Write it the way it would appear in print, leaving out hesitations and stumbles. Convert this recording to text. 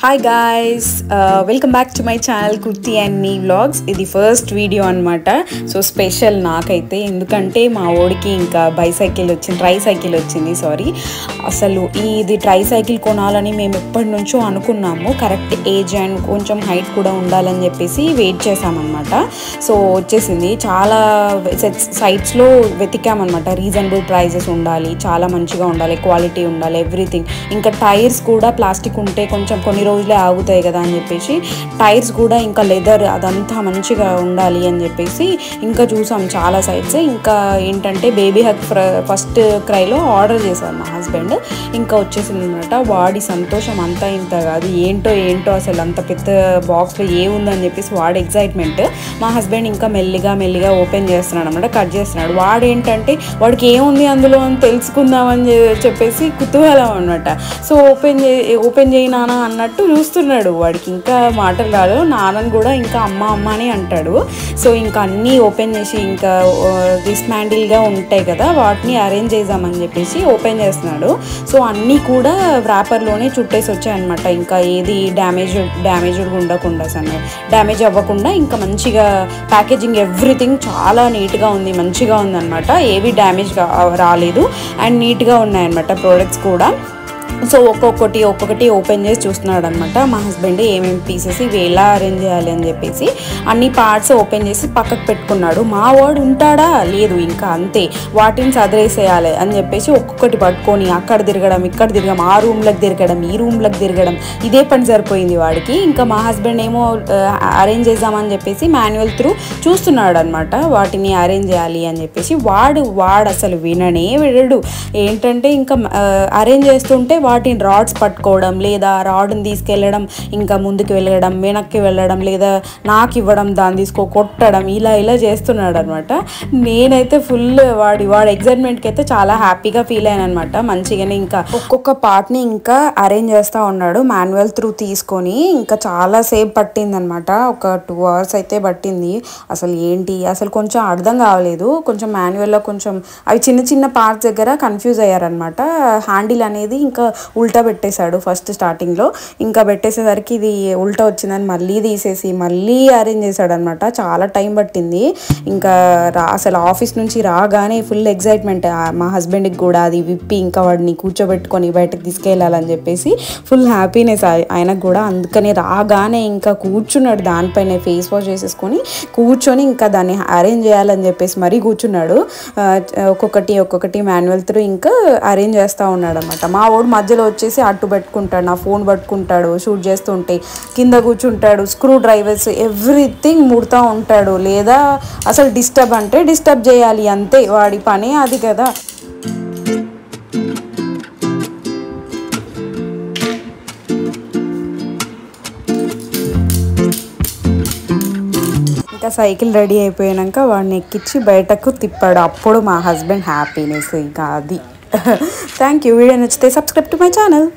Hi guys, welcome back to my channel Kurti and Me Vlogs. ఇది first video అన్నమాట. So special నాకైతే ఎందుకంటే మా ఓడికి ఇంకా బైసైకిల్ వచ్చింది, ట్రై సైకిల్ వచ్చింది. సారీ, అసలు ఇది ట్రై సైకిల్ కొనాలని మేము ఎప్పటి నుంచో అనుకున్నాము. కరెక్ట్ ఏజ్ అండ్ కొంచెం హైట్ కూడా ఉండాలని చెప్పేసి వెయిట్ చేసామన్నమాట. సో వచ్చేసింది. చాలా సైట్స్లో వెతికామన్నమాట. రీజనబుల్ ప్రైజెస్ ఉండాలి, చాలా మంచిగా ఉండాలి, క్వాలిటీ ఉండాలి, ఎవ్రీథింగ్. ఇంకా టైర్స్ కూడా ప్లాస్టిక్ ఉంటే కొంచెం కొన్ని రోజులే ఆగుతాయి కదా అని చెప్పేసి టైర్స్ కూడా ఇంకా లెదర్ అదంతా మంచిగా ఉండాలి అని చెప్పేసి ఇంకా చూసాం చాలా సైట్స్. ఇంకా ఏంటంటే బేబీ హగ్ ఫస్ట్ క్రైలో ఆర్డర్ చేశారు మా హస్బెండ్. ఇంకా వచ్చేసింది అనమాట. వాడి సంతోషం అంతా ఇంత కాదు, ఏంటో అసలు అంత పెద్ద బాక్స్లో ఏముందని చెప్పేసి వాడి ఎగ్జైట్మెంట్. మా హస్బెండ్ ఇంకా మెల్లిగా ఓపెన్ చేస్తున్నాడు అనమాట, కట్ చేస్తున్నాడు. వాడేంటంటే వాడికి ఏముంది అందులో అని తెలుసుకుందామని చెప్పేసి కుతూహలం అనమాట. సో ఓపెన్ చేయనా అన్నట్టు చూస్తున్నాడు. వాడికి ఇంకా మాటలు రాదు. నాన్నని కూడా ఇంకా అమ్మ అని అంటాడు. సో ఇంకా అన్నీ ఓపెన్ చేసి ఇంకా డిస్మాండిల్గా ఉంటాయి కదా, వాటిని అరేంజ్ చేద్దామని చెప్పేసి ఓపెన్ చేస్తున్నాడు. సో అన్నీ కూడా ర్యాపర్లోనే చుట్టేసి వచ్చాయన్నమాట. ఇంకా ఏది డ్యామేజ్డ్ ఉండకుండా, డ్యామేజ్ అవ్వకుండా ఇంకా మంచిగా ప్యాకేజింగ్ ఎవ్రీథింగ్ చాలా నీట్గా ఉంది, మంచిగా ఉందన్నమాట. ఏవి డ్యామేజ్ రాలేదు అండ్ నీట్గా ఉన్నాయన్నమాట ప్రోడక్ట్స్ కూడా. సో ఒక్కొక్కటి ఓపెన్ చేసి చూస్తున్నాడు అనమాట మా హస్బెండ్. ఏమేమి పీసెస్ ఇవి ఎలా అరేంజ్ చేయాలి అని చెప్పేసి అన్ని పార్ట్స్ ఓపెన్ చేసి పక్కకు పెట్టుకున్నాడు. మా వాడు ఉంటాడా లేదు, ఇంకా అంతే, వాటిని సదిరేసేయాలి అని చెప్పేసి ఒక్కొక్కటి పట్టుకొని అక్కడ తిరగడం, ఇక్కడ తిరగడం, ఆ రూమ్లకు తిరగడం, ఈ రూమ్లకు తిరగడం, ఇదే పని సరిపోయింది వాడికి. ఇంకా మా హస్బెండ్ ఏమో అరేంజ్ చేద్దామని చెప్పేసి మాన్యువల్ త్రూ చూస్తున్నాడు అనమాట వాటిని అరేంజ్ చేయాలి అని చెప్పేసి. వాడు అసలు వినడు. ఏంటంటే ఇంకా అరేంజ్ చేస్తుంటే వాటిని రాడ్స్ పట్టుకోవడం, లేదా రాడ్ని తీసుకెళ్ళడం, ఇంకా ముందుకు వెళ్ళడం, వెనక్కి వెళ్ళడం, లేదా నాకు ఇవ్వడం, దాన్ని కొట్టడం, ఇలా చేస్తున్నాడు అనమాట. నేనైతే ఫుల్ వాడి ఎగ్జైట్మెంట్కి అయితే చాలా హ్యాపీగా ఫీల్ అయ్యాను అనమాట. మంచిగానే ఇంకా ఒక్కొక్క పార్ట్ని ఇంకా అరేంజ్ చేస్తూ ఉన్నాడు మాన్యువల్ త్రూ తీసుకొని. ఇంకా చాలా సేపు పట్టింది అనమాట, ఒక 2 hours అయితే పట్టింది. అసలు కొంచెం అర్థం కావలేదు. కొంచెం మాన్యువల్లో కొంచెం అవి చిన్న పార్ట్స్ దగ్గర కన్ఫ్యూజ్ అయ్యారనమాట. హ్యాండిల్ అనేది ఇంకా ఉల్టా పెట్టేశాడు ఫస్ట్ స్టార్టింగ్లో. ఇంకా పెట్టేసేసరికి ఇది ఉల్టా వచ్చిందని మళ్ళీ తీసేసి మళ్ళీ అరేంజ్ చేశాడు అనమాట. చాలా టైం పట్టింది. ఇంకా అసలు ఆఫీస్ నుంచి రాగానే ఫుల్ ఎగ్జైట్మెంట్ మా హస్బెండ్కి కూడా. అది విప్పి ఇంకా వాడిని కూర్చోబెట్టుకొని బయటకు తీసుకెళ్ళాలని చెప్పేసి ఫుల్ హ్యాపీనెస్ ఆయనకు కూడా. అందుకని రాగానే ఇంకా కూర్చున్నాడు దానిపైన, ఫేస్ వాష్ చేసేసుకొని కూర్చొని ఇంకా దాన్ని అరేంజ్ చేయాలని చెప్పేసి మరీ కూర్చున్నాడు. ఒక్కొక్కటి మాన్యువల్ త్రూ ఇంకా అరేంజ్ చేస్తూ ఉన్నాడు అనమాట. మా వాడు మధ్యలో వచ్చేసి అట్టు పెట్టుకుంటాడు, నా ఫోన్ పట్టుకుంటాడు, షూట్ చేస్తుంటే కింద కూర్చుంటాడు, స్క్రూ డ్రైవర్స్ ఎవ్రీథింగ్ ముడుతూ ఉంటాడు. లేదా అసలు డిస్టర్బ్ చేయాలి అంతే, వాడి పని అది కదా. ఇంకా సైకిల్ రెడీ అయిపోయాక వాడిని ఎక్కించి బయటకు తిప్పాడు. అప్పుడు మా హస్బెండ్ హ్యాపీనెస్ ఇంకా అది. Thank you. వీడియో నచ్చితే సబ్స్క్రైబ్ టు మై ఛానల్.